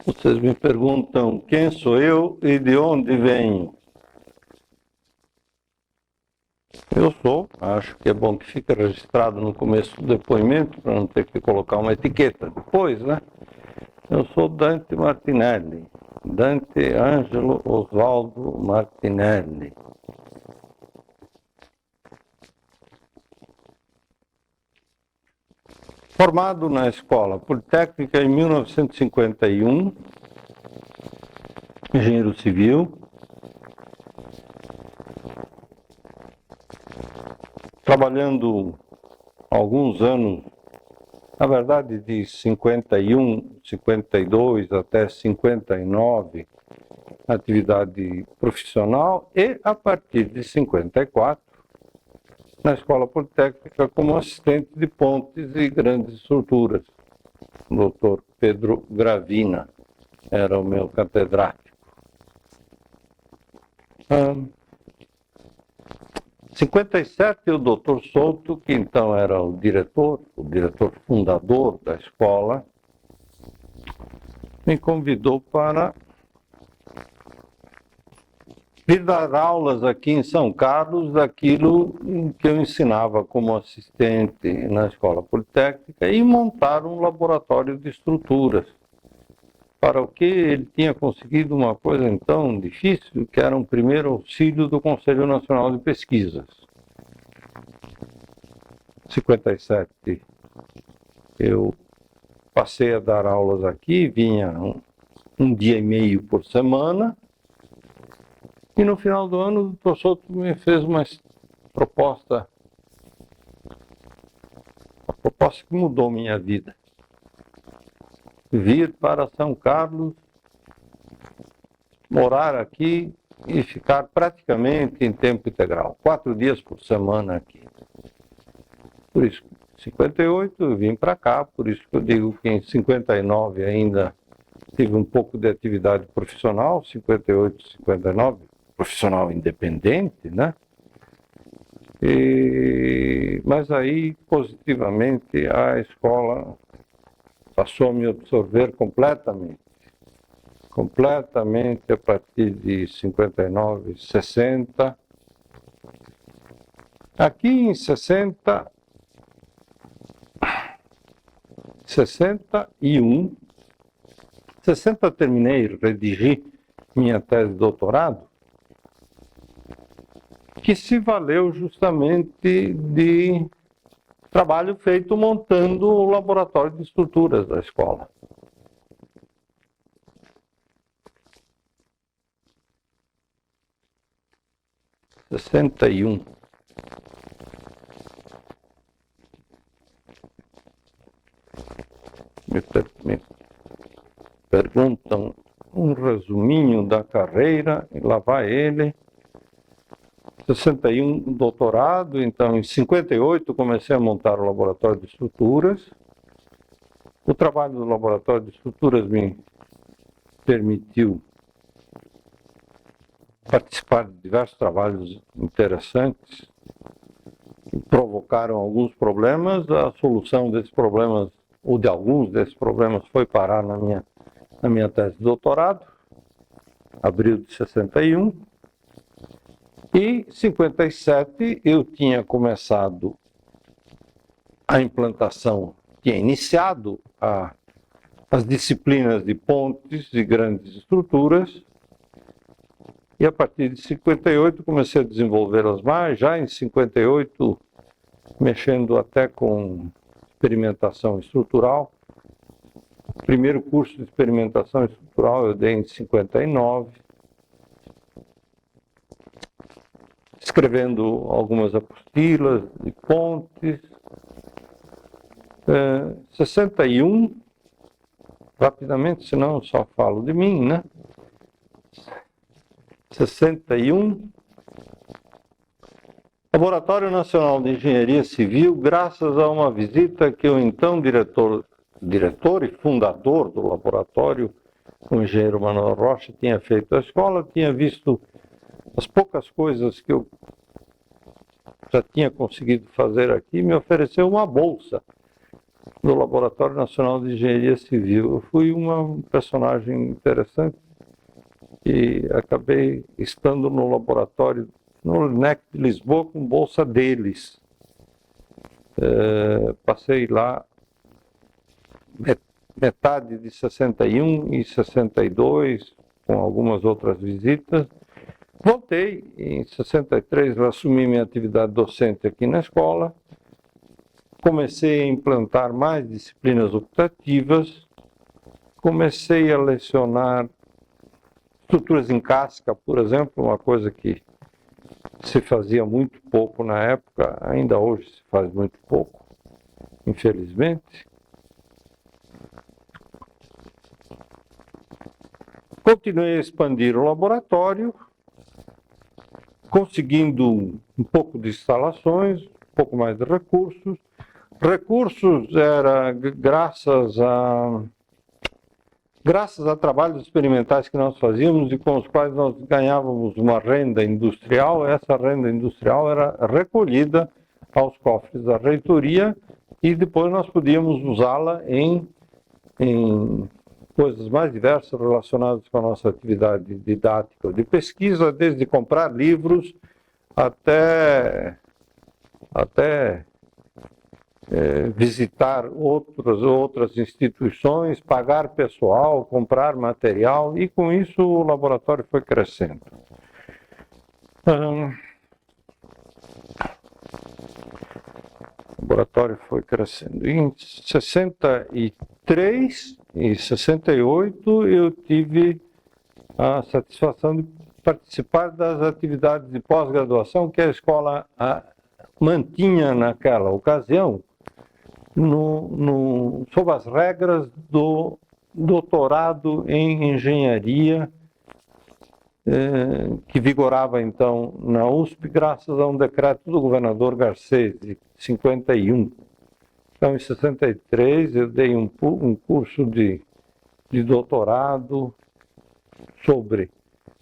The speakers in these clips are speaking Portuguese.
Vocês me perguntam quem sou eu e de onde venho. Eu sou, acho que é bom que fique registrado no começo do depoimento, para não ter que colocar uma etiqueta depois, né? Eu sou Dante Martinelli, Dante Ângelo Osvaldo Martinelli. Formado na Escola Politécnica em 1951, engenheiro civil, trabalhando alguns anos, na verdade de 51, 52 até 59, atividade profissional, e a partir de 54, na Escola Politécnica como assistente de pontes e grandes estruturas. O Dr. Pedro Gravina era o meu catedrático. 57, o Dr. Souto, que então era o diretor fundador da escola, me convidou para vir dar aulas aqui em São Carlos daquilo que eu ensinava como assistente na Escola Politécnica e montar um laboratório de estruturas, para o que ele tinha conseguido uma coisa então difícil, que era um primeiro auxílio do Conselho Nacional de Pesquisas. Em 57, eu passei a dar aulas aqui, vinha um dia e meio por semana, e no final do ano o professor me fez uma proposta que mudou minha vida. Vir para São Carlos, morar aqui e ficar praticamente em tempo integral, 4 dias por semana aqui. Por isso, em 58 eu vim para cá, por isso que eu digo que em 59 ainda tive um pouco de atividade profissional, 58, 59, profissional independente, né? Mas aí, positivamente, a escola passou a me absorver completamente a partir de 59, 60. Aqui em 61, 60 terminei, redigi minha tese de doutorado, que se valeu justamente de trabalho feito montando o laboratório de estruturas da escola. Em 61. Me perguntam um resuminho da carreira, e lá vai ele. 61, doutorado, então em 58 comecei a montar o laboratório de estruturas. O trabalho do laboratório de estruturas me permitiu participar de diversos trabalhos interessantes que provocaram alguns problemas. A solução desses problemas, ou de alguns desses problemas, foi parar na minha tese de doutorado, abril de 61. E em 57 eu tinha começado a implantação, tinha iniciado as disciplinas de pontes e grandes estruturas, e a partir de 58 comecei a desenvolvê-las mais, já em 58 mexendo até com experimentação estrutural. O primeiro curso de experimentação estrutural eu dei em 59, escrevendo algumas apostilas de pontes. 61, rapidamente, senão eu só falo de mim, né? 61, Laboratório Nacional de Engenharia Civil, graças a uma visita que o então diretor e fundador do laboratório, o engenheiro Manuel Rocha, tinha feito à escola, tinha visto as poucas coisas que eu já tinha conseguido fazer aqui, me ofereceu uma bolsa do Laboratório Nacional de Engenharia Civil. Eu fui uma personagem interessante e acabei estando no laboratório no LNEC de Lisboa com bolsa deles. Passei lá metade de 61 e 62, com algumas outras visitas. Voltei em 63, assumi minha atividade docente aqui na escola. Comecei a implantar mais disciplinas optativas. Comecei a lecionar estruturas em casca, por exemplo, uma coisa que se fazia muito pouco na época, ainda hoje se faz muito pouco, infelizmente. Continuei a expandir o laboratório, conseguindo um pouco de instalações, um pouco mais de recursos. Recursos era graças a trabalhos experimentais que nós fazíamos e com os quais nós ganhávamos uma renda industrial. Essa renda industrial era recolhida aos cofres da reitoria e depois nós podíamos usá-la em coisas mais diversas relacionadas com a nossa atividade didática ou de pesquisa, desde comprar livros até visitar outras instituições, pagar pessoal, comprar material, e com isso o laboratório foi crescendo. O laboratório foi crescendo. Em 63 e 68 eu tive a satisfação de participar das atividades de pós-graduação que a escola mantinha naquela ocasião, sob as regras do doutorado em engenharia, que vigorava então na USP, graças a um decreto do governador Garcês, de 51. Então, em 63, eu dei um curso de doutorado sobre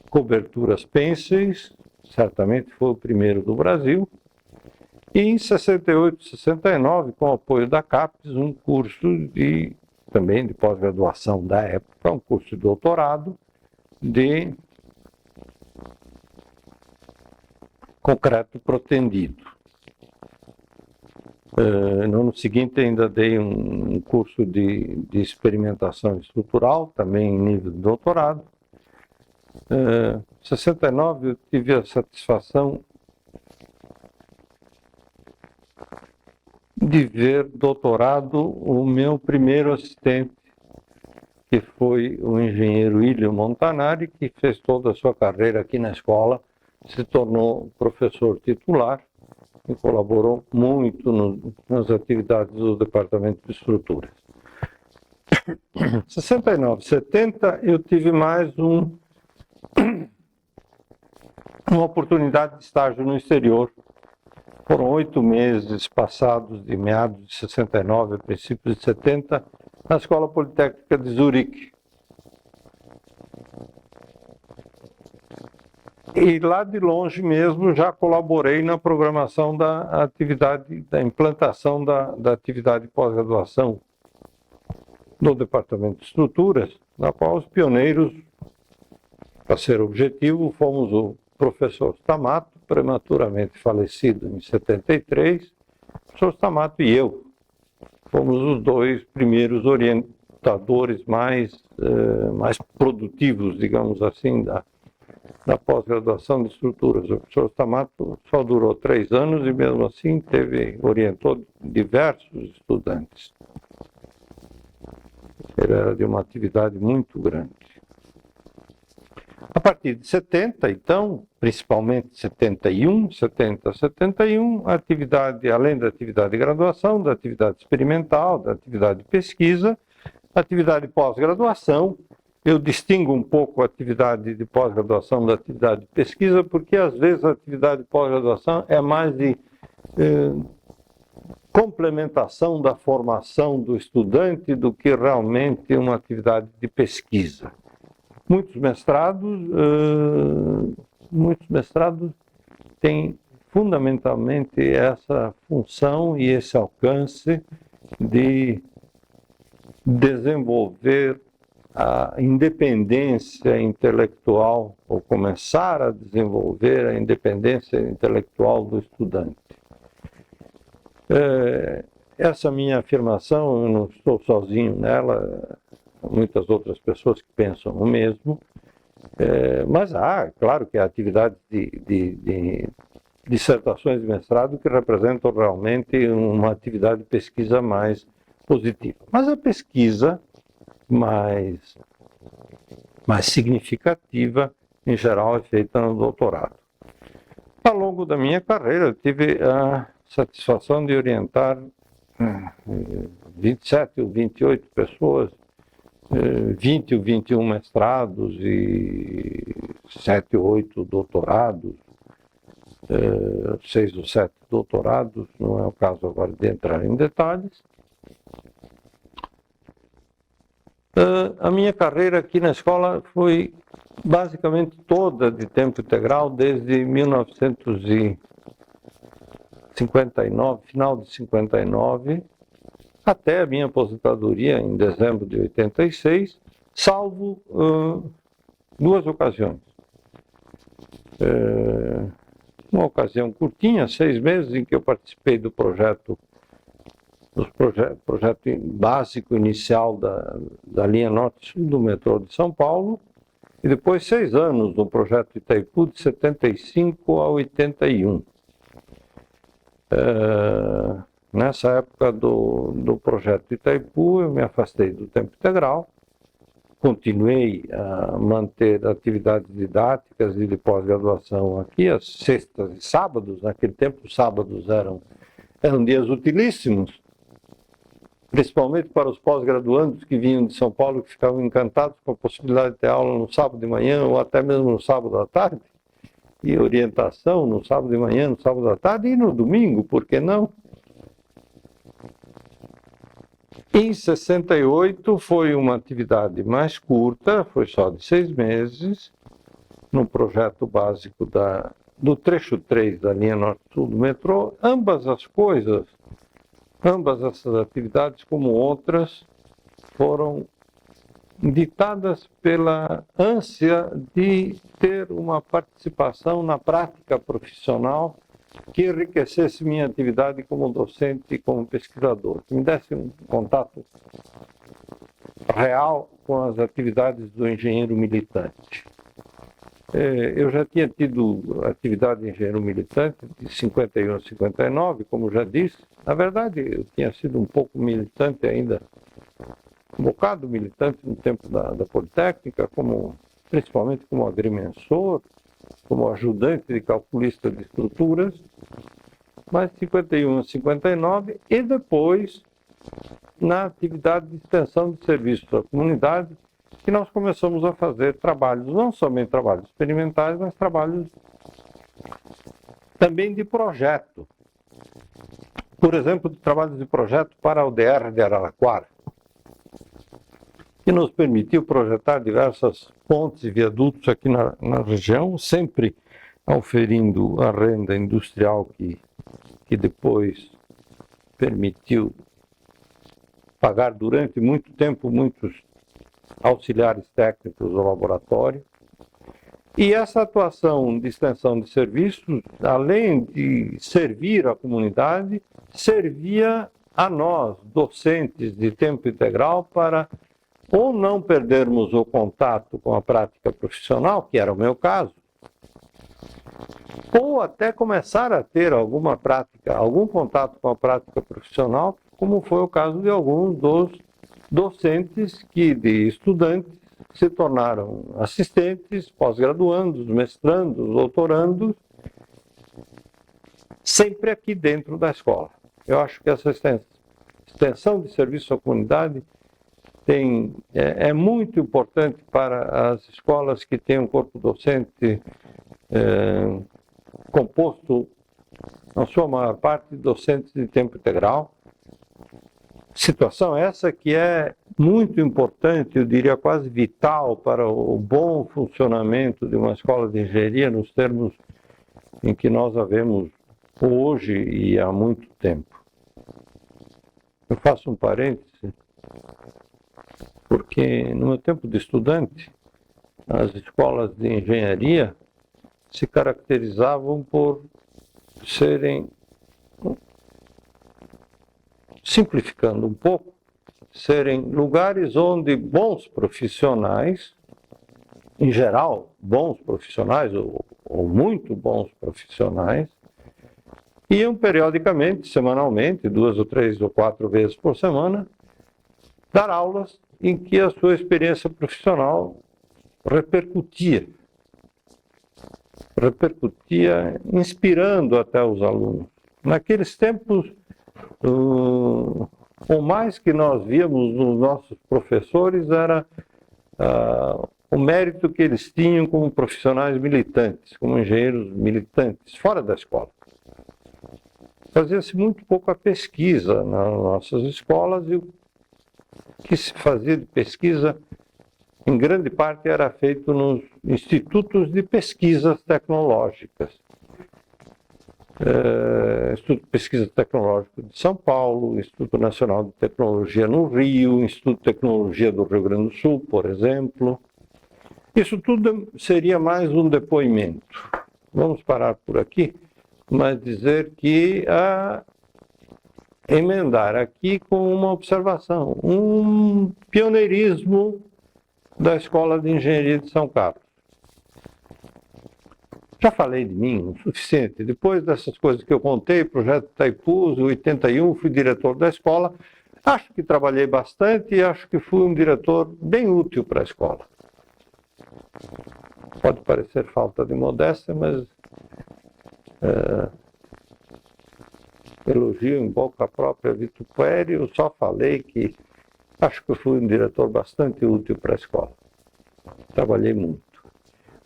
coberturas pênseis, certamente foi o primeiro do Brasil. E em 68, 69, com o apoio da CAPES, um curso também de pós-graduação da época, um curso de doutorado de concreto protendido. No ano seguinte ainda dei um curso de experimentação estrutural, também em nível de doutorado. Em 69 eu tive a satisfação de ver doutorado o meu primeiro assistente, que foi o engenheiro Ilio Montanari, que fez toda a sua carreira aqui na escola, se tornou professor titular e colaborou muito nas atividades do Departamento de Estruturas. Em 69, 70, eu tive mais uma oportunidade de estágio no exterior. Foram 8 meses passados de meados de 69 a princípios de 70 na Escola Politécnica de Zurique. E lá de longe mesmo já colaborei na programação da atividade, da implantação da atividade de pós-graduação no Departamento de Estruturas, na qual os pioneiros, para ser objetivo, fomos o professor Stamato, prematuramente falecido em 73, o professor Stamato e eu. Fomos os dois primeiros orientadores mais produtivos, digamos assim, da pós-graduação de estruturas. O professor Stamato só durou 3 anos e mesmo assim orientou diversos estudantes. Ele era de uma atividade muito grande. A partir de 70, então, principalmente 71, 70 a 71, a atividade, além da atividade de graduação, da atividade experimental, da atividade de pesquisa, a atividade de pós-graduação. Eu distingo um pouco a atividade de pós-graduação da atividade de pesquisa, porque às vezes a atividade de pós-graduação é mais de complementação da formação do estudante do que realmente uma atividade de pesquisa. Muitos mestrados têm fundamentalmente essa função e esse alcance de desenvolver a independência intelectual, ou começar a desenvolver a independência intelectual do estudante. Essa minha afirmação, eu não estou sozinho nela, muitas outras pessoas que pensam o mesmo, mas há, claro que há atividades de dissertações de mestrado que representam realmente uma atividade de pesquisa mais positiva. Mas a pesquisa mais significativa, em geral, é feita no doutorado. Ao longo da minha carreira, eu tive a satisfação de orientar 27 ou 28 pessoas, 20 ou 21 mestrados e 7 ou 8 doutorados, 6 ou 7 doutorados, não é o caso agora de entrar em detalhes. A minha carreira aqui na escola foi basicamente toda de tempo integral, desde 1959, final de 59, até a minha aposentadoria em dezembro de 86, salvo duas ocasiões. Uma ocasião curtinha, 6 meses, em que eu participei do projeto básico inicial da linha norte-sul do metrô de São Paulo, e depois 6 anos no projeto Itaipu, de 75 a 81. Nessa época do projeto Itaipu, eu me afastei do tempo integral, continuei a manter atividades didáticas e de pós-graduação aqui, às sextas e sábados. Naquele tempo, os sábados eram dias utilíssimos, principalmente para os pós-graduandos que vinham de São Paulo, que ficavam encantados com a possibilidade de ter aula no sábado de manhã ou até mesmo no sábado à tarde, e orientação no sábado de manhã, no sábado à tarde e no domingo, por que não? Em 68 foi uma atividade mais curta, foi só de 6 meses, no projeto básico do trecho 3 da linha norte-sul do metrô. Ambas essas atividades, como outras, foram ditadas pela ânsia de ter uma participação na prática profissional que enriquecesse minha atividade como docente e como pesquisador, que me desse um contato real com as atividades do engenheiro militante. Eu já tinha tido atividade de engenheiro militante de 51 a 59, como já disse. Na verdade, eu tinha sido um pouco militante ainda, um bocado militante no tempo da Politécnica, principalmente como agrimensor, como ajudante de calculista de estruturas, mas 51 a 59, e depois na atividade de extensão de serviços à comunidade, que nós começamos a fazer trabalhos, não somente trabalhos experimentais, mas trabalhos também de projeto. Por exemplo, trabalhos de projeto para o DR de Araraquara, que nos permitiu projetar diversas pontes e viadutos aqui na região, sempre auferindo a renda industrial que depois permitiu pagar durante muito tempo muitos auxiliares técnicos do laboratório. E essa atuação de extensão de serviços, além de servir a comunidade, servia a nós, docentes de tempo integral, para ou não perdermos o contato com a prática profissional, que era o meu caso, ou até começar a ter algum contato com a prática profissional, como foi o caso de alguns dos docentes de estudantes que se tornaram assistentes, pós-graduandos, mestrandos, doutorandos, sempre aqui dentro da escola. Eu acho que essa extensão de serviço à comunidade é muito importante para as escolas que têm um corpo docente composto, na sua maior parte, de docentes de tempo integral. Situação essa que é muito importante, eu diria quase vital, para o bom funcionamento de uma escola de engenharia nos termos em que nós a vemos hoje e há muito tempo. Eu faço um parêntese, porque no meu tempo de estudante, as escolas de engenharia se caracterizavam por serem, simplificando um pouco, serem lugares onde bons profissionais, em geral, bons profissionais ou muito bons profissionais, iam periodicamente, semanalmente, 2 ou 3 ou 4 vezes por semana, dar aulas em que a sua experiência profissional repercutia, inspirando até os alunos. Naqueles tempos, o mais que nós víamos nos nossos professores era o mérito que eles tinham como profissionais militantes, como engenheiros militantes, fora da escola. Fazia-se muito pouca pesquisa nas nossas escolas e o que se fazia de pesquisa, em grande parte, era feito nos institutos de pesquisas tecnológicas. Instituto de Pesquisa Tecnológica de São Paulo, Instituto Nacional de Tecnologia no Rio, Instituto de Tecnologia do Rio Grande do Sul, por exemplo. Isso tudo seria mais um depoimento. Vamos parar por aqui, mas dizer que emendar aqui com uma observação, um pioneirismo da Escola de Engenharia de São Carlos. Já falei de mim o suficiente. Depois dessas coisas que eu contei, projeto Itaipus, em 81, fui diretor da escola. Acho que trabalhei bastante e acho que fui um diretor bem útil para a escola. Pode parecer falta de modéstia, mas elogio em boca própria vitupério, só falei que acho que eu fui um diretor bastante útil para a escola. Trabalhei muito.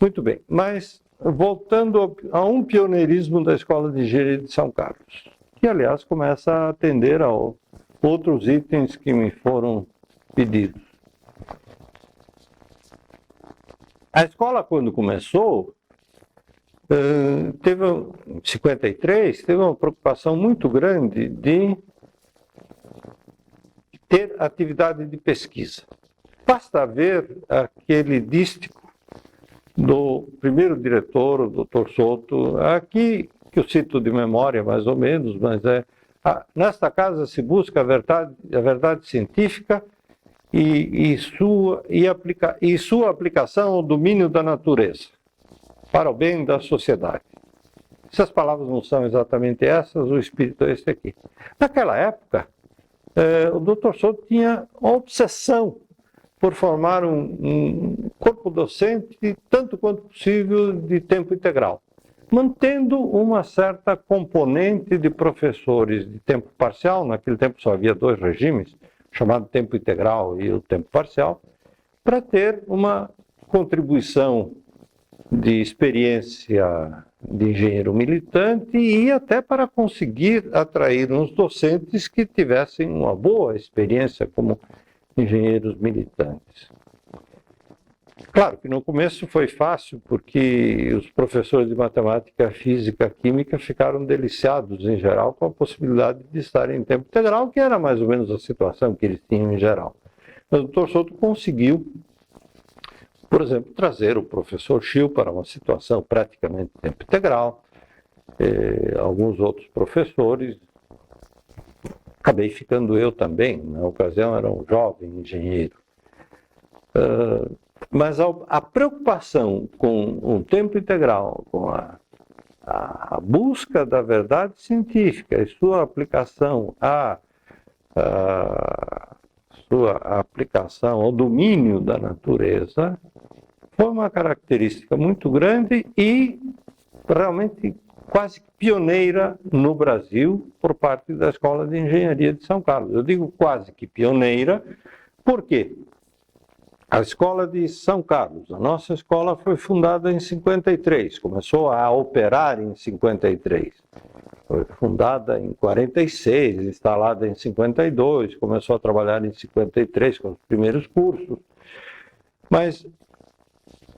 Muito bem, mas voltando a um pioneirismo da Escola de Engenharia de São Carlos, que, aliás, começa a atender a outros itens que me foram pedidos. A escola, quando começou, em 53, teve uma preocupação muito grande de ter atividade de pesquisa. Basta ver aquele dístico do primeiro diretor, o Dr. Souto, aqui que eu cito de memória mais ou menos, mas nesta casa se busca a verdade científica e sua aplicação ao domínio da natureza, para o bem da sociedade. Se as palavras não são exatamente essas, o espírito é esse aqui. Naquela época, o Dr. Souto tinha a obsessão por formar um corpo docente, tanto quanto possível, de tempo integral, mantendo uma certa componente de professores de tempo parcial. Naquele tempo só havia 2 regimes, chamado tempo integral e o tempo parcial, para ter uma contribuição de experiência de engenheiro militante e até para conseguir atrair uns docentes que tivessem uma boa experiência como engenheiros militantes. Claro que no começo foi fácil, porque os professores de matemática, física, química ficaram deliciados, em geral, com a possibilidade de estarem em tempo integral, que era mais ou menos a situação que eles tinham em geral. Mas o Dr. Souto conseguiu, por exemplo, trazer o professor Schill para uma situação praticamente tempo integral, alguns outros professores. Acabei ficando eu também, na ocasião era um jovem engenheiro. Mas a preocupação com o tempo integral, com a busca da verdade científica e sua aplicação ao domínio da natureza, foi uma característica muito grande e realmente quase pioneira no Brasil por parte da Escola de Engenharia de São Carlos. Eu digo quase que pioneira, porque a Escola de São Carlos, a nossa escola, foi fundada em 53, começou a operar em 53. Foi fundada em 46, instalada em 52, começou a trabalhar em 53 com os primeiros cursos. Mas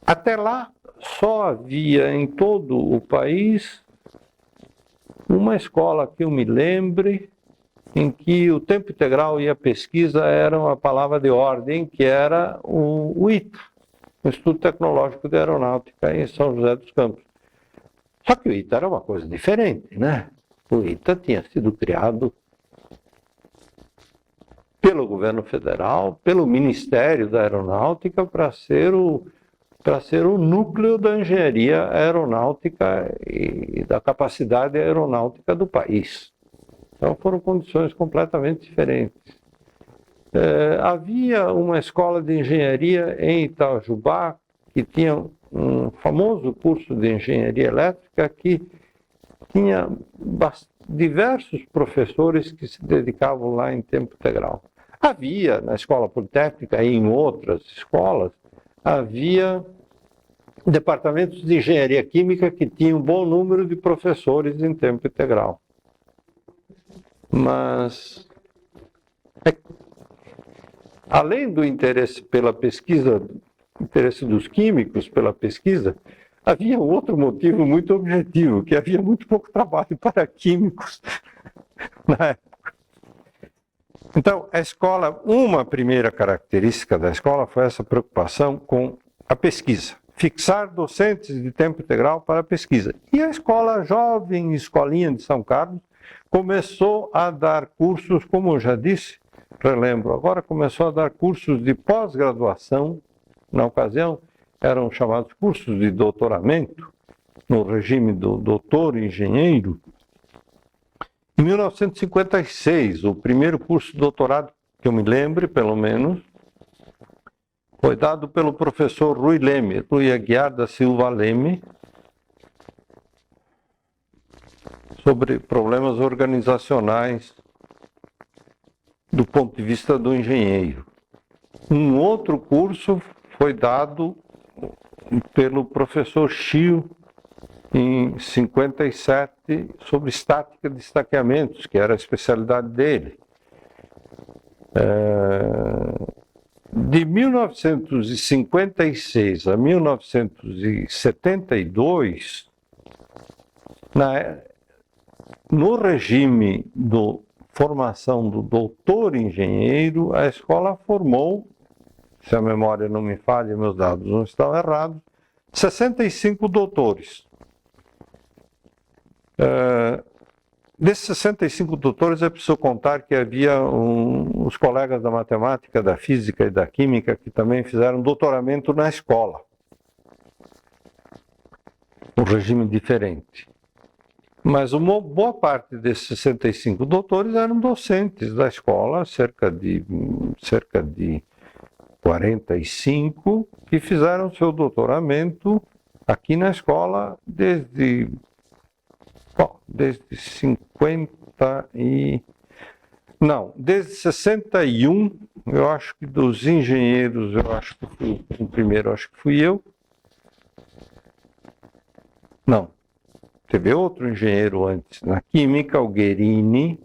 até lá só havia em todo o país uma escola que eu me lembre em que o tempo integral e a pesquisa eram a palavra de ordem, que era o ITA, o Instituto Tecnológico de Aeronáutica em São José dos Campos. Só que o ITA era uma coisa diferente, né? O ITA tinha sido criado pelo governo federal, pelo Ministério da Aeronáutica, para ser o núcleo da engenharia aeronáutica e da capacidade aeronáutica do país. Então foram condições completamente diferentes. Havia uma escola de engenharia em Itajubá que tinha um famoso curso de engenharia elétrica que tinha diversos professores que se dedicavam lá em tempo integral. Havia na escola politécnica e em outras escolas, havia departamentos de engenharia química que tinham um bom número de professores em tempo integral. Mas, além do interesse pela pesquisa, interesse dos químicos pela pesquisa, havia um outro motivo muito objetivo, que havia muito pouco trabalho para químicos na época. Então, a escola, uma primeira característica da escola foi essa preocupação com a pesquisa. Fixar docentes de tempo integral para a pesquisa. E a escola jovem, escolinha de São Carlos, começou a dar cursos, como eu já disse, relembro agora, começou a dar cursos de pós-graduação, na ocasião eram chamados cursos de doutoramento, no regime do doutor engenheiro. Em 1956, o primeiro curso de doutorado, que eu me lembre, pelo menos, foi dado pelo professor Rui Leme, Rui Aguiar da Silva Leme, sobre problemas organizacionais do ponto de vista do engenheiro. Um outro curso foi dado pelo professor Chio, em 57, sobre estática de estaqueamentos, que era a especialidade dele. De 1956 a 1972, no regime de formação do doutor engenheiro, a escola formou, se a memória não me falha, meus dados não estão errados, 65 doutores. Desses 65 doutores, é preciso contar que havia os colegas da matemática, da física e da química que também fizeram doutoramento na escola. Um regime diferente. Mas uma boa parte desses 65 doutores eram docentes da escola, cerca de 45, que fizeram seu doutoramento aqui na escola desde 61, eu acho que dos engenheiros, eu acho que fui o primeiro, acho que fui eu. Não, teve outro engenheiro antes, na química, o Guerini,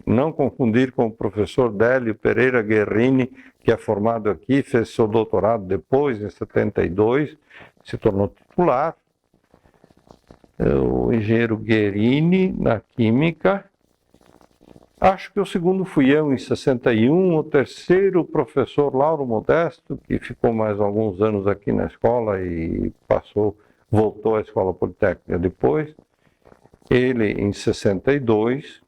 não confundir com o professor Délio Pereira Guerrini, que é formado aqui, fez seu doutorado depois, em 72, se tornou titular. O engenheiro Guerini, na química. Acho que o segundo fui eu, em 61. O terceiro, o professor Lauro Modesto, que ficou mais alguns anos aqui na escola e voltou à Escola Politécnica depois. Ele, em 62.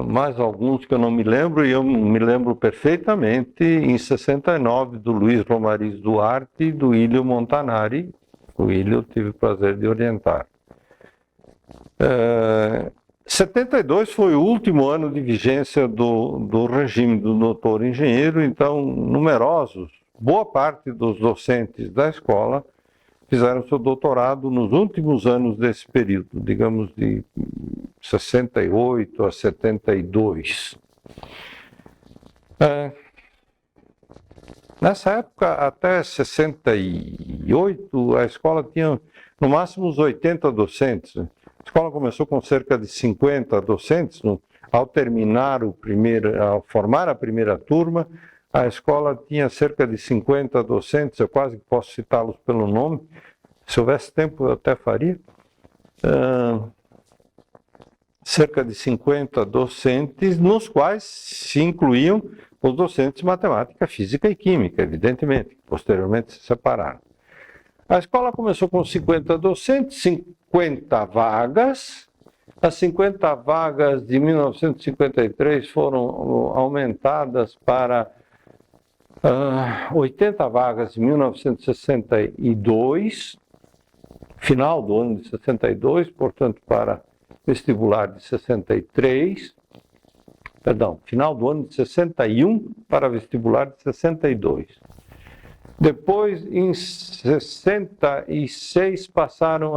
Mais alguns que eu não me lembro, e eu me lembro perfeitamente, em 69, do Luiz Romariz Duarte e do Ilio Montanari. O Ilio eu tive o prazer de orientar. 72 foi o último ano de vigência do regime do doutor engenheiro, então numerosos, boa parte dos docentes da escola fizeram seu doutorado nos últimos anos desse período, digamos de 68 a 72. Nessa época, até 68, a escola tinha no máximo uns 80 docentes. A escola começou com cerca de 50 docentes. Ao formar a primeira turma, a escola tinha cerca de 50 docentes, eu quase posso citá-los pelo nome. Se houvesse tempo, eu até faria. cerca de 50 docentes, nos quais se incluíam os docentes de matemática, física e química, evidentemente, posteriormente se separaram. A escola começou com 50 docentes, 50 vagas. As 50 vagas de 1953 foram aumentadas para 80 vagas em 1962, final do ano de 62, portanto, para vestibular de 63, final do ano de 61 para vestibular de 62. Depois, em 66,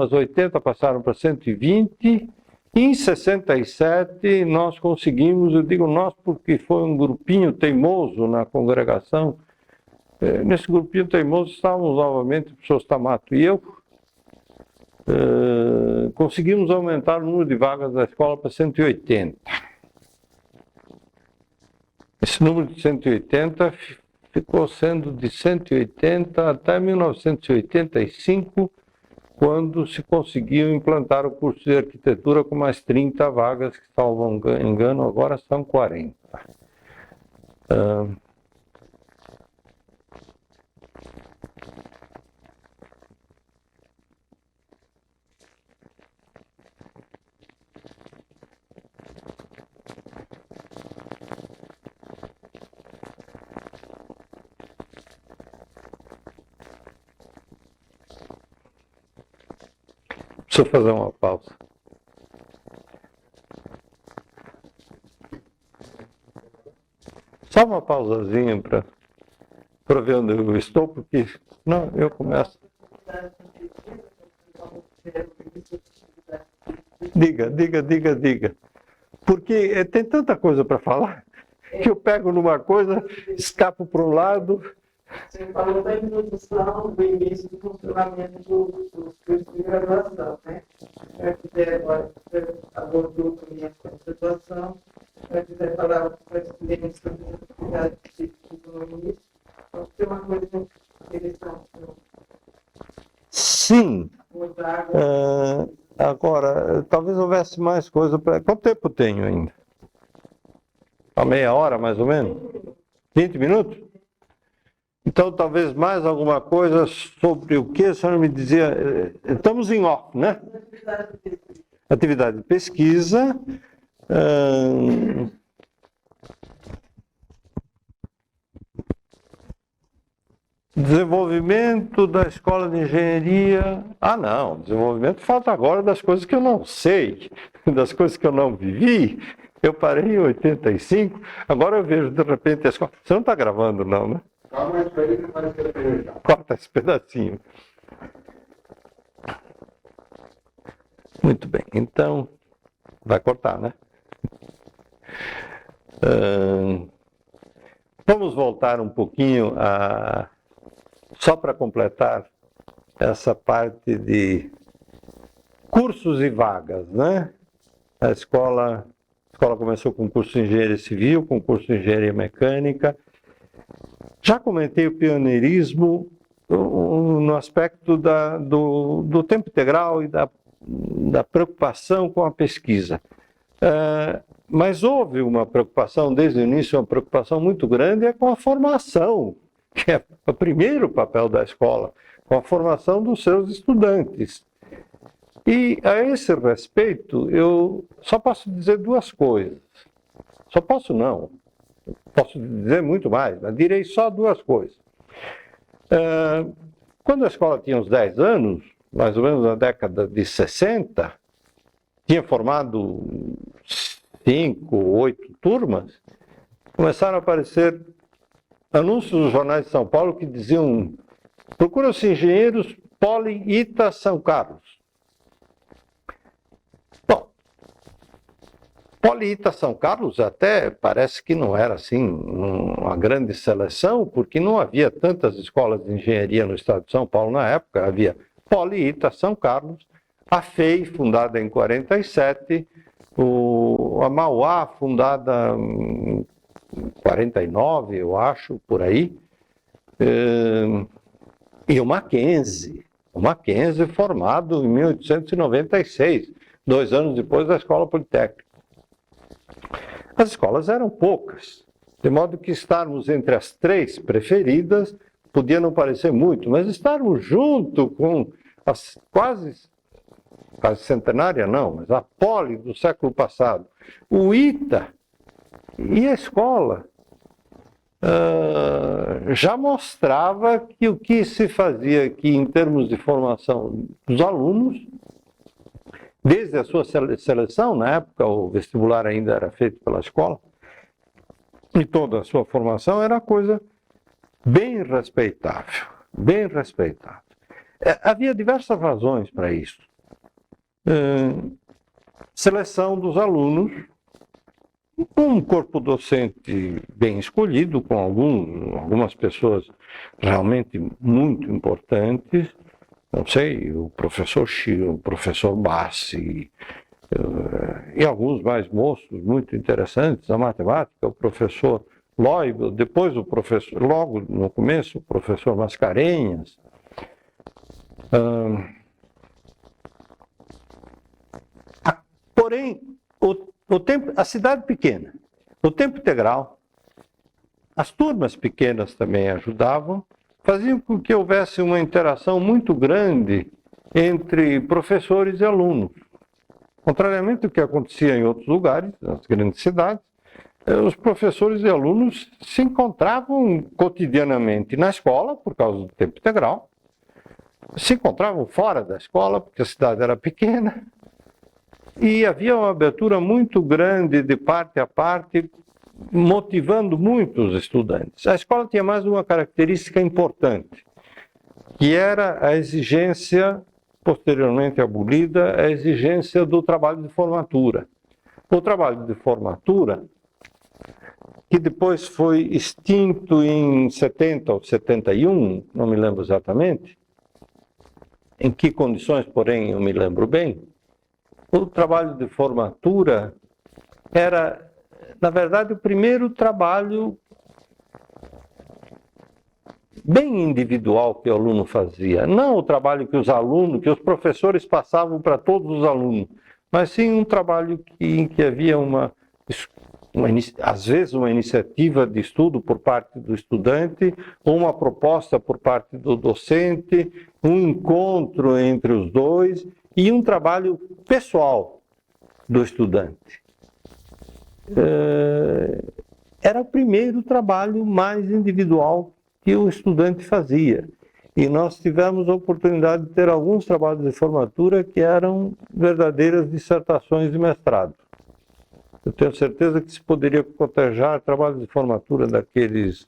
as 80 passaram para 120. Em 67, nós conseguimos, eu digo nós porque foi um grupinho teimoso na congregação. Nesse grupinho teimoso estávamos novamente o professor Stamato e eu. Conseguimos aumentar o número de vagas da escola para 180. Esse número de 180 ficou sendo de 180 até 1985, quando se conseguiu implantar o curso de arquitetura com mais 30 vagas, que, salvo engano, agora são 40. Deixa eu fazer uma pausa. Só uma pausazinha para ver onde eu estou, porque não, eu começo. Diga. Porque tem tanta coisa para falar que eu pego numa coisa, escapo para um lado. Você falou da introdução do início do funcionamento dos cursos de graduação, né? Se quiser agora, você abordou também a situação, se quiser falar para a experiência sobre a atividade no início, pode ser uma coisa interessante. Sim. Agora, talvez houvesse mais coisa para... Quanto tempo tenho ainda? A meia hora, mais ou menos? 20 minutos? Então, talvez mais alguma coisa sobre o que a senhora me dizia. Estamos em off, né? Atividade de pesquisa. Desenvolvimento da escola de engenharia. Não, desenvolvimento falta agora das coisas que eu não sei, das coisas que eu não vivi. Eu parei em 85, agora eu vejo de repente a escola. Você não está gravando, não, né? Corta esse pedacinho. Muito bem, então vai cortar, né? Vamos voltar um pouquinho só para completar essa parte de cursos e vagas, né? A escola começou com o curso de engenharia civil, com o curso de engenharia mecânica. Já comentei o pioneirismo no aspecto do tempo integral e da preocupação com a pesquisa. Mas houve uma preocupação, desde o início, uma preocupação muito grande com a formação, que é o primeiro papel da escola, com a formação dos seus estudantes. E a esse respeito, eu só posso dizer duas coisas. Só posso não. Posso dizer muito mais, mas direi só duas coisas. Quando a escola tinha uns 10 anos, mais ou menos na década de 60, tinha formado 5, 8 turmas, começaram a aparecer anúncios nos jornais de São Paulo que diziam: procura-se engenheiros Poli, Ita, São Carlos. Bom, Poli, Ita, São Carlos até parece que não era assim uma grande seleção, porque não havia tantas escolas de engenharia no estado de São Paulo na época. Havia Poli, Ita, São Carlos, a FEI, fundada em 47, a Mauá, fundada em 49, eu acho, por aí, e o Mackenzie formado em 1896, 2 anos depois da Escola Politécnica. As escolas eram poucas, de modo que estarmos entre as 3 preferidas podia não parecer muito, mas estarmos junto com as quase centenária não, mas a Poli do século passado, o ITA e a escola já mostrava que o que se fazia aqui em termos de formação dos alunos, desde a sua seleção, na época o vestibular ainda era feito pela escola, e toda a sua formação era coisa bem respeitável, bem respeitável. Havia diversas razões para isso. Seleção dos alunos, um corpo docente bem escolhido, com algumas pessoas realmente muito importantes, não sei, o professor Chio, o professor Bassi, e alguns mais moços muito interessantes da matemática, o professor Loibel, depois o professor, logo no começo, o professor Mascarenhas. Porém, a cidade pequena, o tempo integral, as turmas pequenas também ajudavam, faziam com que houvesse uma interação muito grande entre professores e alunos. Contrariamente ao que acontecia em outros lugares, nas grandes cidades, os professores e alunos se encontravam cotidianamente na escola, por causa do tempo integral, se encontravam fora da escola, porque a cidade era pequena, e havia uma abertura muito grande de parte a parte, motivando muito os estudantes. A escola tinha mais uma característica importante, que era a exigência, posteriormente abolida, a exigência do trabalho de formatura. O trabalho de formatura, que depois foi extinto em 70 ou 71, não me lembro exatamente, em que condições, porém, eu me lembro bem, o trabalho de formatura era, na verdade, o primeiro trabalho bem individual que o aluno fazia. Não o trabalho que os professores passavam para todos os alunos, mas sim um trabalho em que havia às vezes uma iniciativa de estudo por parte do estudante, ou uma proposta por parte do docente, um encontro entre os dois e um trabalho pessoal do estudante. Era o primeiro trabalho mais individual que o estudante fazia. E nós tivemos a oportunidade de ter alguns trabalhos de formatura que eram verdadeiras dissertações de mestrado. Eu tenho certeza que se poderia cotejar trabalhos de formatura daqueles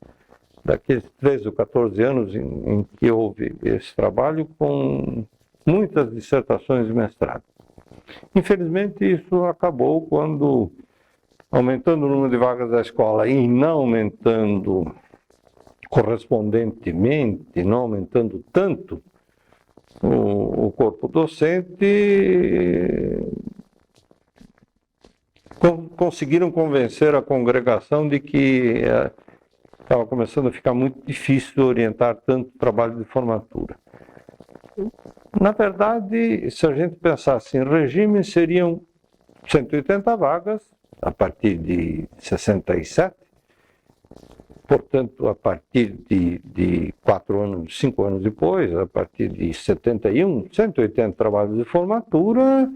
13 ou 14 anos em que houve esse trabalho, com muitas dissertações de mestrado. Infelizmente, isso acabou quando, aumentando o número de vagas da escola e não aumentando correspondentemente, não aumentando tanto o corpo docente, conseguiram convencer a congregação de que estava começando a ficar muito difícil orientar tanto trabalho de formatura. Na verdade, se a gente pensasse em regime, seriam 180 vagas a partir de 67, portanto, a partir de 5 anos depois, a partir de 71, 180 trabalhos de formatura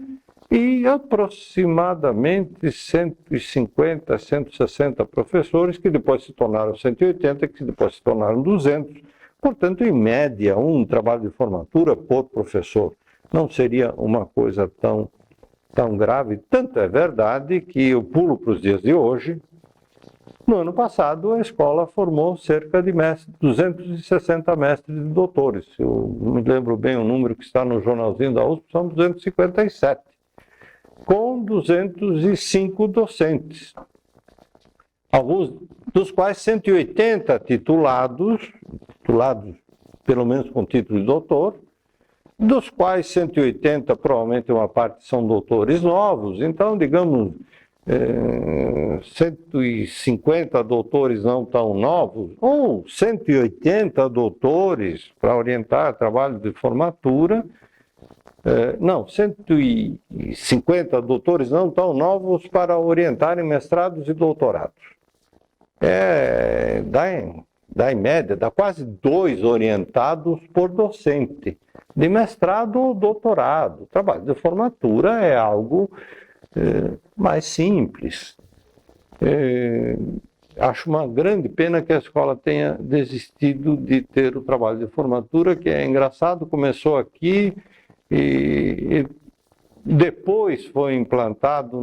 e aproximadamente 150, 160 professores, que depois se tornaram 180, que depois se tornaram 200. Portanto, em média, um trabalho de formatura por professor não seria uma coisa tão grave. Tanto é verdade que eu pulo para os dias de hoje. No ano passado, a escola formou cerca de 260 mestres e doutores. Eu não me lembro bem o número que está no jornalzinho da USP, são 257, com 205 docentes. Alguns dos quais 180 titulados pelo menos com título de doutor, dos quais 180, provavelmente uma parte são doutores novos, então, digamos, 150 doutores não tão novos, ou 180 doutores para orientar trabalho de formatura, Não, 150 doutores não tão novos para orientarem mestrados e doutorados. Dá em média, dá quase 2 orientados por docente, de mestrado ou doutorado. O trabalho de formatura é algo mais simples. Acho uma grande pena que a escola tenha desistido de ter o trabalho de formatura, que é engraçado, começou aqui e depois foi implantado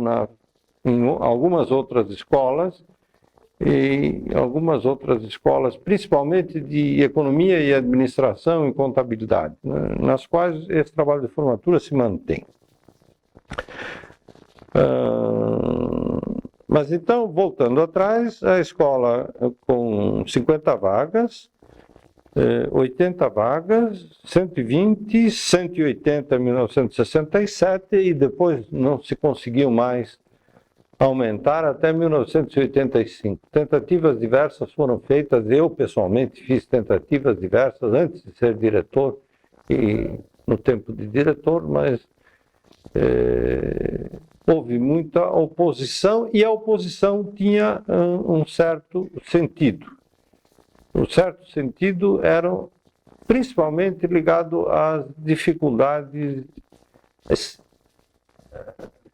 em algumas outras escolas, principalmente de economia e administração e contabilidade, nas quais esse trabalho de formatura se mantém. Mas então, voltando atrás, a escola com 50 vagas, 80 vagas, 120, 180 em 1967 e depois não se conseguiu mais aumentar até 1985. Tentativas diversas foram feitas, eu pessoalmente fiz tentativas diversas antes de ser diretor e no tempo de diretor, mas houve muita oposição e a oposição tinha um certo sentido. O certo sentido era principalmente ligado às dificuldades,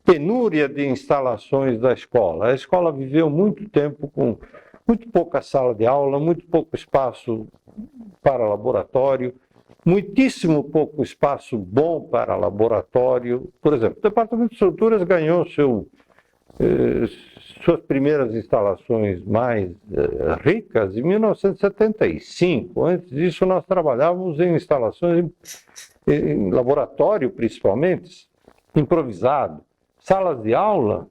penúria de instalações da escola. A escola viveu muito tempo com muito pouca sala de aula, muito pouco espaço para laboratório, muitíssimo pouco espaço bom para laboratório. Por exemplo, o Departamento de Estruturas ganhou suas primeiras instalações mais ricas em 1975. Antes disso, nós trabalhávamos em instalações, em laboratório principalmente, improvisado. Salas de aula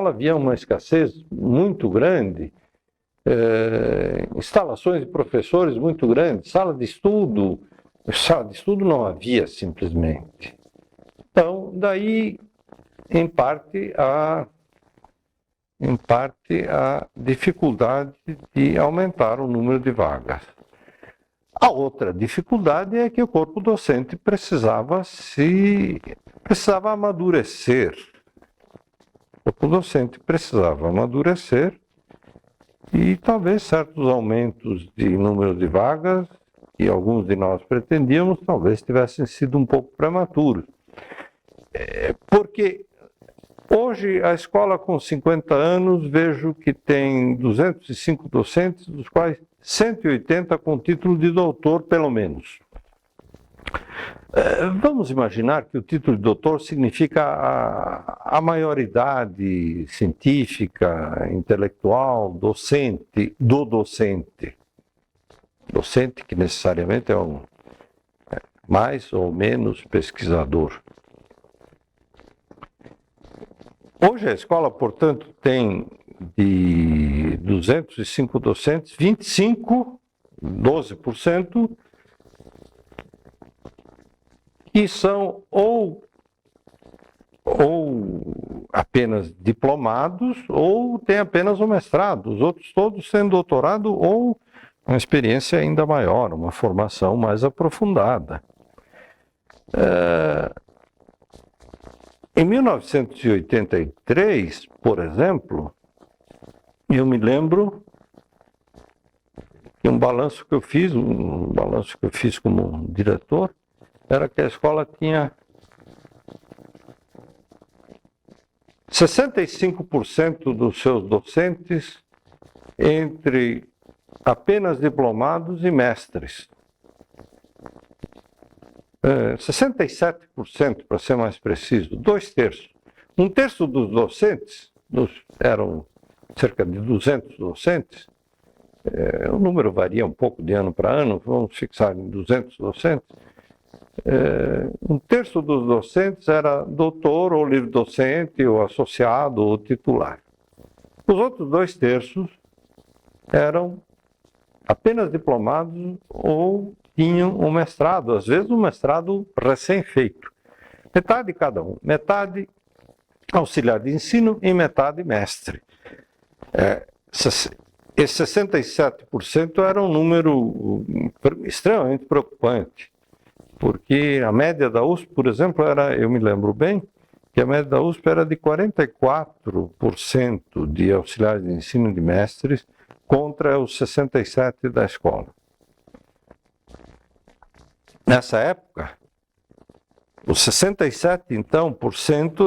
havia uma escassez muito grande, instalações de professores muito grandes, sala de estudo não havia simplesmente. Então, daí, em parte a dificuldade de aumentar o número de vagas. A outra dificuldade é que o corpo docente precisava amadurecer. O corpo docente precisava amadurecer e talvez certos aumentos de número de vagas, que alguns de nós pretendíamos, talvez tivessem sido um pouco prematuros. Porque hoje a escola com 50 anos, vejo que tem 205 docentes, dos quais 180 com título de doutor, pelo menos. Vamos imaginar que o título de doutor significa a maioridade científica, intelectual, docente, do docente. Docente que necessariamente é um mais ou menos pesquisador. Hoje a escola, portanto, tem de 205 docentes, 25, 12%, que são ou apenas diplomados ou têm apenas um mestrado, os outros todos têm doutorado ou uma experiência ainda maior, uma formação mais aprofundada. Em 1983, por exemplo, eu me lembro que um balanço que eu fiz como diretor, era que a escola tinha 65% dos seus docentes entre apenas diplomados e mestres. 67%, para ser mais preciso, 2/3. 1/3 dos docentes, eram cerca de 200 docentes, o número varia um pouco de ano para ano, vamos fixar em 200 docentes, 1/3 dos docentes era doutor ou livre-docente, ou associado, ou titular. Os outros 2/3 eram apenas diplomados ou tinham um mestrado, às vezes um mestrado recém-feito. Metade cada um, metade auxiliar de ensino e metade mestre. Esse 67% era um número extremamente preocupante. porque a média da USP, por exemplo, eu me lembro bem, que a média da USP era de 44% de auxiliares de ensino de mestres contra os 67% da escola. Nessa época, os 67%, então,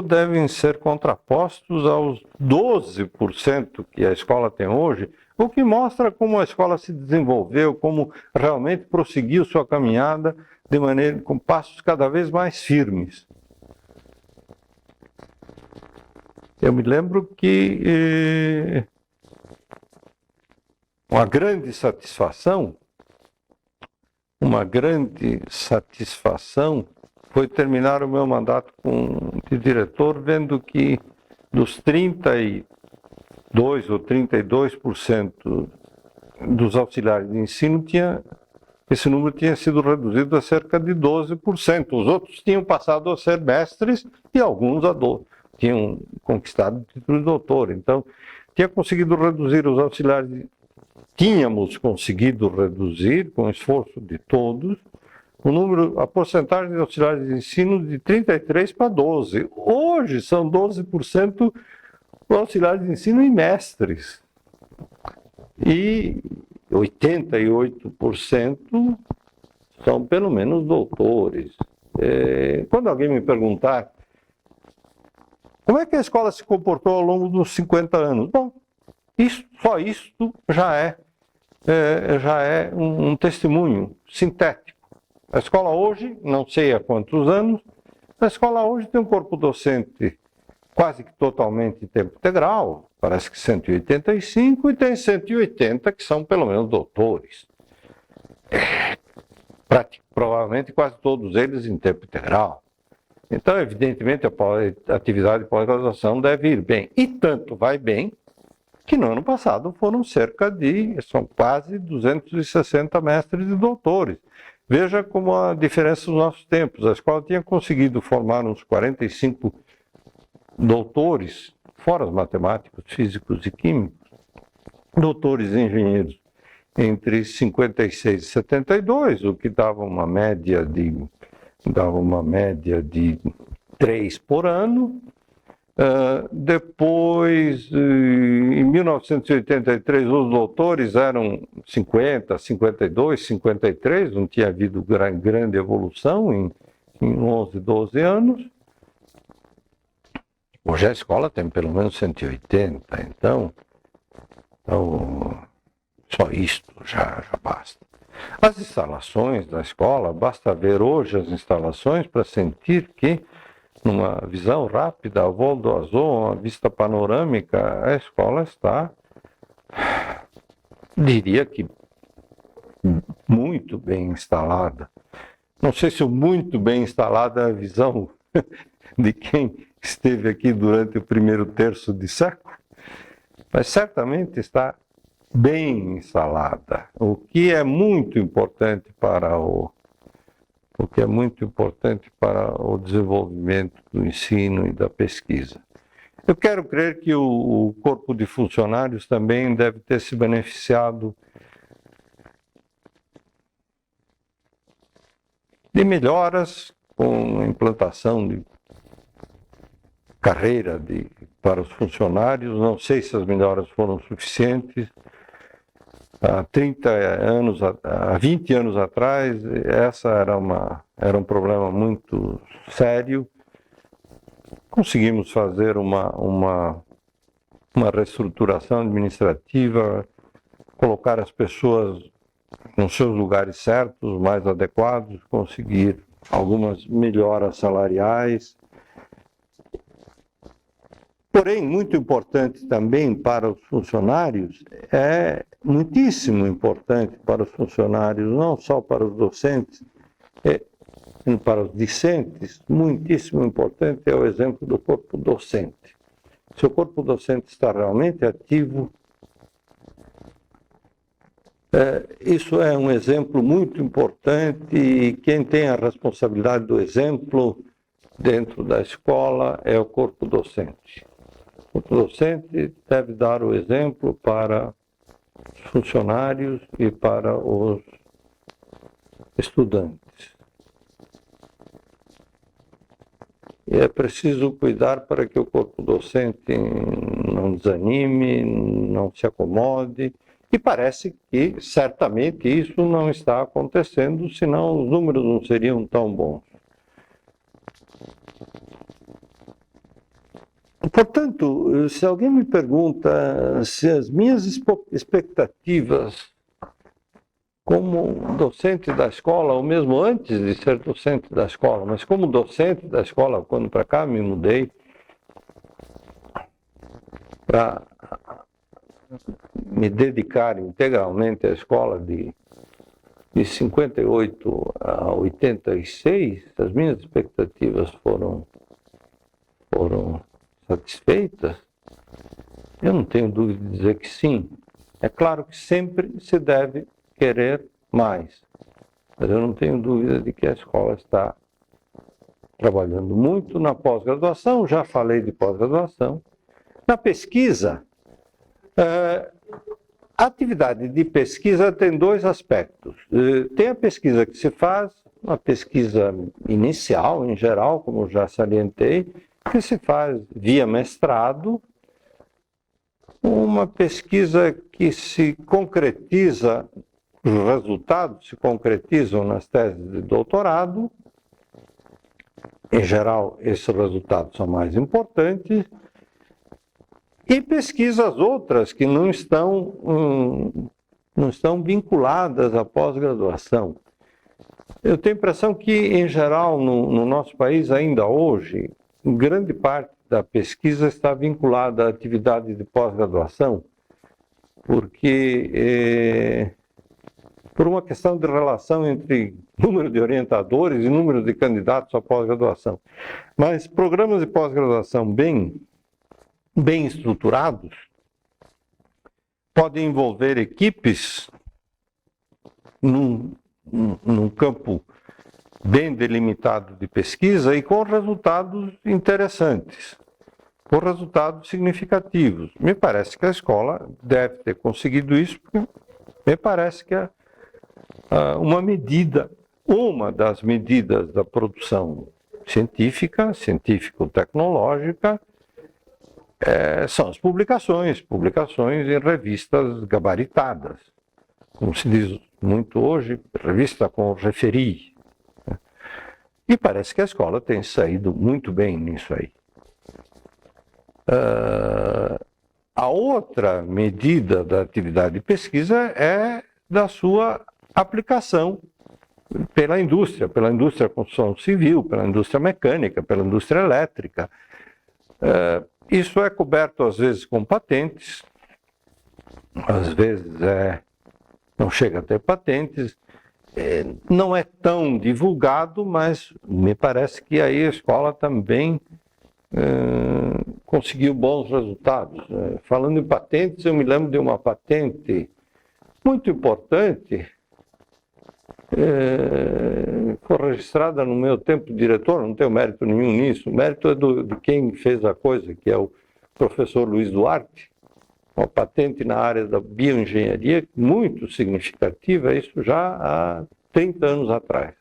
devem ser contrapostos aos 12% que a escola tem hoje, o que mostra como a escola se desenvolveu, como realmente prosseguiu sua caminhada com passos cada vez mais firmes. Eu me lembro que uma grande satisfação foi terminar o meu mandato de diretor vendo que dos 32% ou 32% dos auxiliares de ensino esse número tinha sido reduzido a cerca de 12%. Os outros tinham passado a ser mestres e alguns tinham conquistado o título de doutor. Então, tínhamos conseguido reduzir, com o esforço de todos, a porcentagem de auxiliares de ensino de 33% para 12%. Hoje são 12% auxiliares de ensino e mestres. E 88% são pelo menos doutores. Quando alguém me perguntar como é que a escola se comportou ao longo dos 50 anos, bom, só isto já é um testemunho sintético. A escola hoje, não sei há quantos anos, a escola hoje tem um corpo docente quase que totalmente em tempo integral, parece que 185, e tem 180 que são pelo menos doutores. Provavelmente quase todos eles em tempo integral. Então, evidentemente, a atividade de pós-graduação deve ir bem. E tanto vai bem que no ano passado são quase 260 mestres e doutores. Veja como a diferença dos nossos tempos. A escola tinha conseguido formar uns 45 doutores, fora os matemáticos, físicos e químicos, doutores e engenheiros, entre 56 e 72, o que dava uma média de 3 por ano. Depois, em 1983, os doutores eram 50, 52, 53, não tinha havido grande evolução em 11, 12 anos. Hoje a escola tem pelo menos 180, então só isto já basta. As instalações da escola, basta ver hoje as instalações para sentir que, numa visão rápida, a voo do azul, uma vista panorâmica, a escola está, diria que, muito bem instalada. Não sei se o muito bem instalada é a visão de quem esteve aqui durante o primeiro terço de século, mas certamente está bem instalada, o que é muito importante para o desenvolvimento do ensino e da pesquisa. Eu quero crer que o corpo de funcionários também deve ter se beneficiado de melhoras com a implantação de carreira para os funcionários. Não sei se as melhoras foram suficientes. Há 20 anos atrás, essa era um problema muito sério. Conseguimos fazer uma reestruturação administrativa, colocar as pessoas nos seus lugares certos, mais adequados, conseguir algumas melhoras salariais. Porém, muito importante também para os funcionários, muitíssimo importante para os funcionários, não só para os docentes, para os discentes, muitíssimo importante é o exemplo do corpo docente. Se o corpo docente está realmente ativo, isso é um exemplo muito importante, e quem tem a responsabilidade do exemplo dentro da escola é o corpo docente. O corpo docente deve dar o exemplo para os funcionários e para os estudantes. e é preciso cuidar para que o corpo docente não desanime, não se acomode, e parece que certamente isso não está acontecendo, senão os números não seriam tão bons. Portanto, se alguém me pergunta se as minhas expectativas como docente da escola, ou mesmo antes de ser docente da escola, mas como docente da escola, quando para cá me mudei para me dedicar integralmente à escola de 58 a 86, as minhas expectativas foram satisfeitas. Eu não tenho dúvida de dizer que sim. É claro que sempre se deve querer mais, mas eu não tenho dúvida de que a escola está trabalhando muito na pós-graduação, já falei de pós-graduação. Na pesquisa, a atividade de pesquisa tem dois aspectos. Tem a pesquisa que se faz, uma pesquisa inicial, em geral, como já salientei, que se faz via mestrado, uma pesquisa que se concretiza, os resultados se concretizam nas teses de doutorado. Em geral, esses resultados são mais importantes. E pesquisas outras que não estão vinculadas à pós-graduação. Eu tenho a impressão que, em geral, no nosso país, ainda hoje, grande parte da pesquisa está vinculada à atividade de pós-graduação, porque por uma questão de relação entre número de orientadores e número de candidatos à pós-graduação. Mas programas de pós-graduação bem estruturados podem envolver equipes num campo bem delimitado de pesquisa e com resultados interessantes, com resultados significativos. Me parece que a escola deve ter conseguido isso, porque me parece que uma das medidas da produção científica, científico-tecnológica, são as publicações em revistas gabaritadas. Como se diz muito hoje, revista com referi. E parece que a escola tem saído muito bem nisso aí. A outra medida da atividade de pesquisa é da sua aplicação pela indústria da construção civil, pela indústria mecânica, pela indústria elétrica. Isso é coberto às vezes com patentes, às vezes não chega a ter patentes, não é tão divulgado, mas me parece que aí a escola também conseguiu bons resultados. Falando em patentes, eu me lembro de uma patente muito importante, foi registrada no meu tempo de diretor, não tenho mérito nenhum nisso, o mérito é de quem fez a coisa, que é o professor Luiz Duarte, uma patente na área da bioengenharia muito significativa, isso já há 30 anos atrás.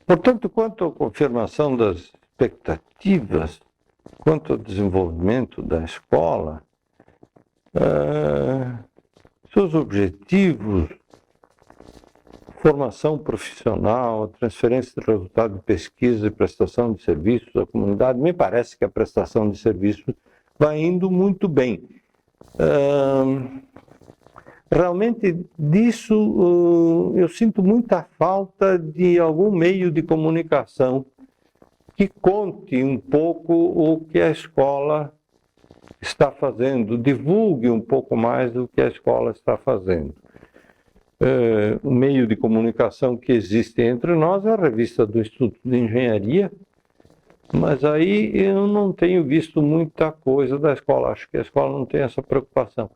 Portanto, quanto à confirmação das expectativas, quanto ao desenvolvimento da escola, seus objetivos, formação profissional, transferência de resultado de pesquisa e prestação de serviços à comunidade, me parece que a prestação de serviços vai indo muito bem. Realmente, disso, eu sinto muita falta de algum meio de comunicação que conte um pouco o que a escola está fazendo, divulgue um pouco mais o que a escola está fazendo. O meio de comunicação que existe entre nós é a revista do Instituto de Engenharia, mas aí eu não tenho visto muita coisa da escola, acho que a escola não tem essa preocupação.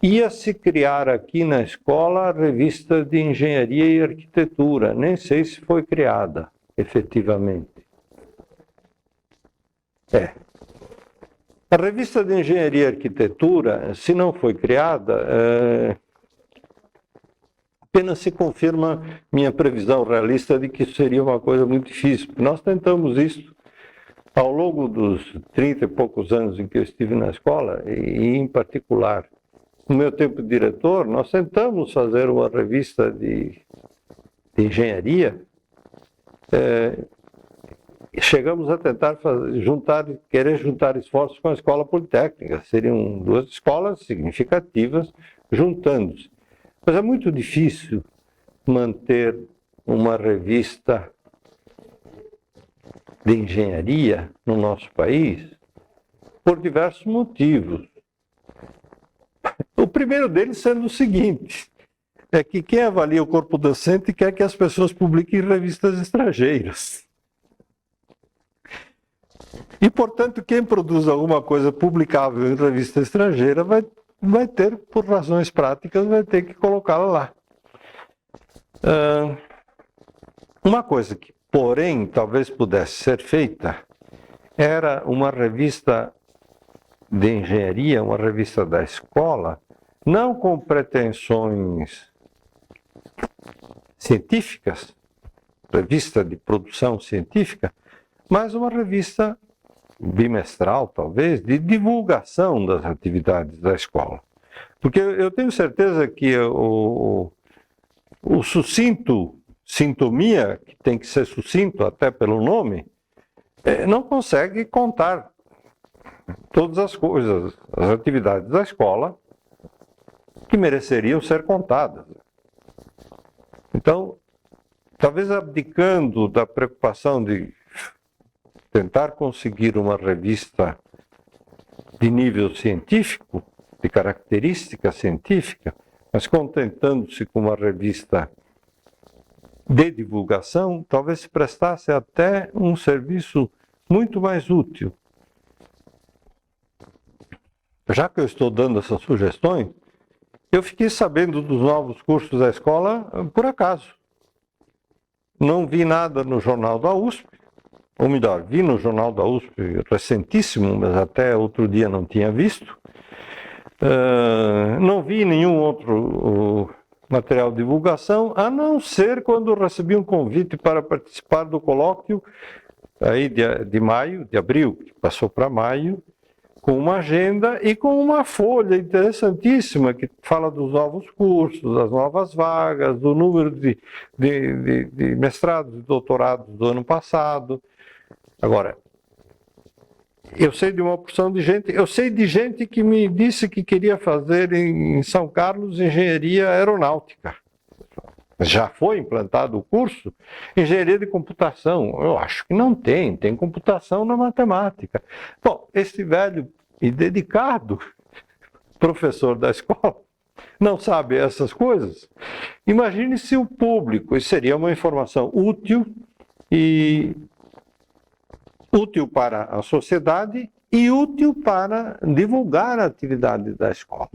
Ia se criar aqui na escola a revista de Engenharia e Arquitetura, nem sei se foi criada efetivamente. A revista de Engenharia e Arquitetura, se não foi criada, apenas se confirma minha previsão realista de que isso seria uma coisa muito difícil. Nós tentamos isso ao longo dos 30 e poucos anos em que eu estive na escola, e em particular, no meu tempo de diretor, nós tentamos fazer uma revista de engenharia. Chegamos a tentar querer juntar esforços com a Escola Politécnica. Seriam duas escolas significativas juntando-se. Mas é muito difícil manter uma revista de engenharia no nosso país por diversos motivos. O primeiro deles sendo o seguinte, é que quem avalia o corpo docente quer que as pessoas publiquem em revistas estrangeiras. E, portanto, quem produz alguma coisa publicável em revista estrangeira vai ter, por razões práticas, vai ter que colocá-la lá. Uma coisa que, porém, talvez pudesse ser feita, era uma revista de engenharia, uma revista da escola, não com pretensões científicas, revista de produção científica, mas uma revista bimestral, talvez, de divulgação das atividades da escola. Porque eu tenho certeza que o sucinto, sintomia, que tem que ser sucinto até pelo nome, não consegue contar todas as coisas, as atividades da escola que mereceriam ser contadas. Então, talvez abdicando da preocupação de tentar conseguir uma revista de nível científico, de característica científica, mas contentando-se com uma revista de divulgação, talvez se prestasse até um serviço muito mais útil. Já que eu estou dando essas sugestões, eu fiquei sabendo dos novos cursos da escola por acaso. Não vi nada no jornal da USP, ou melhor, vi no jornal da USP recentíssimo, mas até outro dia não tinha visto. Não vi nenhum outro material de divulgação, a não ser quando recebi um convite para participar do colóquio aí de abril, que passou para maio, com uma agenda e com uma folha interessantíssima que fala dos novos cursos, das novas vagas, do número de mestrados e doutorados do ano passado. Agora, eu sei de uma porção de gente, eu sei de gente que me disse que queria fazer em São Carlos engenharia aeronáutica. Já foi implantado o curso engenharia de computação. Eu acho que não tem computação na matemática. Bom, esse velho e dedicado professor da escola não sabe essas coisas. Imagine se o público, isso seria uma informação útil para a sociedade e útil para divulgar a atividade da escola.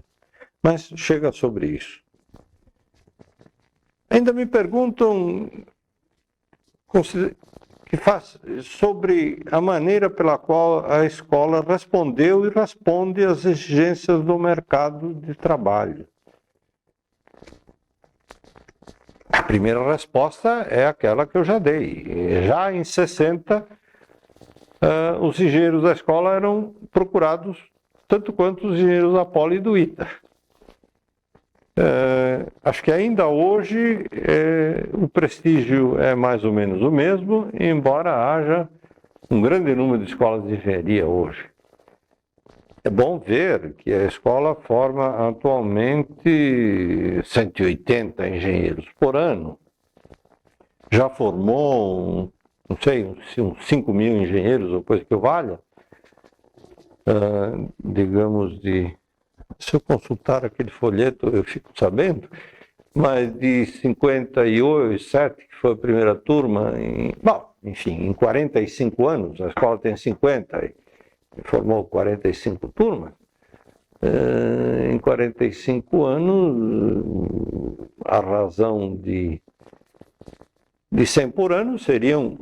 Mas chega sobre isso. Ainda me perguntam sobre a maneira pela qual a escola respondeu e responde às exigências do mercado de trabalho. A primeira resposta é aquela que eu já dei. Já em 60, os engenheiros da escola eram procurados tanto quanto os engenheiros da Poli e do ITA. Acho que ainda hoje o prestígio é mais ou menos o mesmo, embora haja um grande número de escolas de engenharia hoje. É bom ver que a escola forma atualmente 180 engenheiros por ano. Já formou, não sei, uns 5 mil engenheiros ou coisa que valha, digamos se eu consultar aquele folheto, eu fico sabendo, mas de 57, que foi a primeira turma, em 45 anos, a escola tem 50 e formou 45 turmas, em 45 anos, a razão de 100 por ano seriam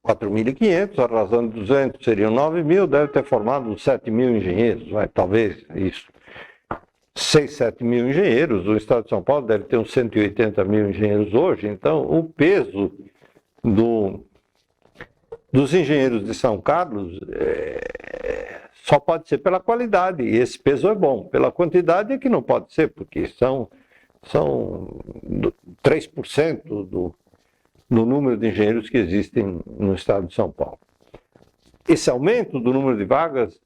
4.500, a razão de 200 seriam 9.000, deve ter formado 7.000 engenheiros, talvez isso. 6, 7 mil engenheiros, o Estado de São Paulo deve ter uns 180 mil engenheiros hoje, então o peso dos engenheiros de São Carlos só pode ser pela qualidade, e esse peso é bom. Pela quantidade é que não pode ser, porque são 3% do número de engenheiros que existem no Estado de São Paulo. Esse aumento do número de vagas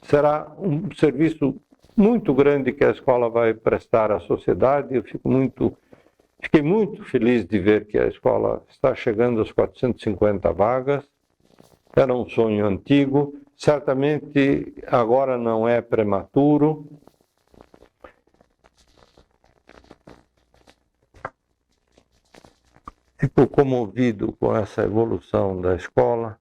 será um serviço muito grande que a escola vai prestar à sociedade. Eu fiquei muito feliz de ver que a escola está chegando às 450 vagas. Era um sonho antigo, certamente agora não é prematuro. Fico comovido com essa evolução da escola.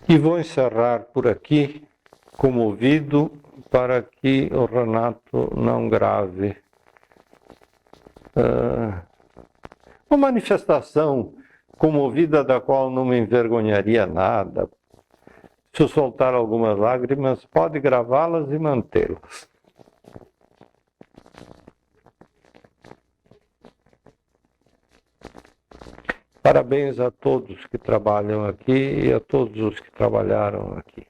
E vou encerrar por aqui, comovido, para que o Renato não grave uma manifestação comovida da qual não me envergonharia nada. Se eu soltar algumas lágrimas, pode gravá-las e mantê-las. Parabéns a todos que trabalham aqui e a todos os que trabalharam aqui.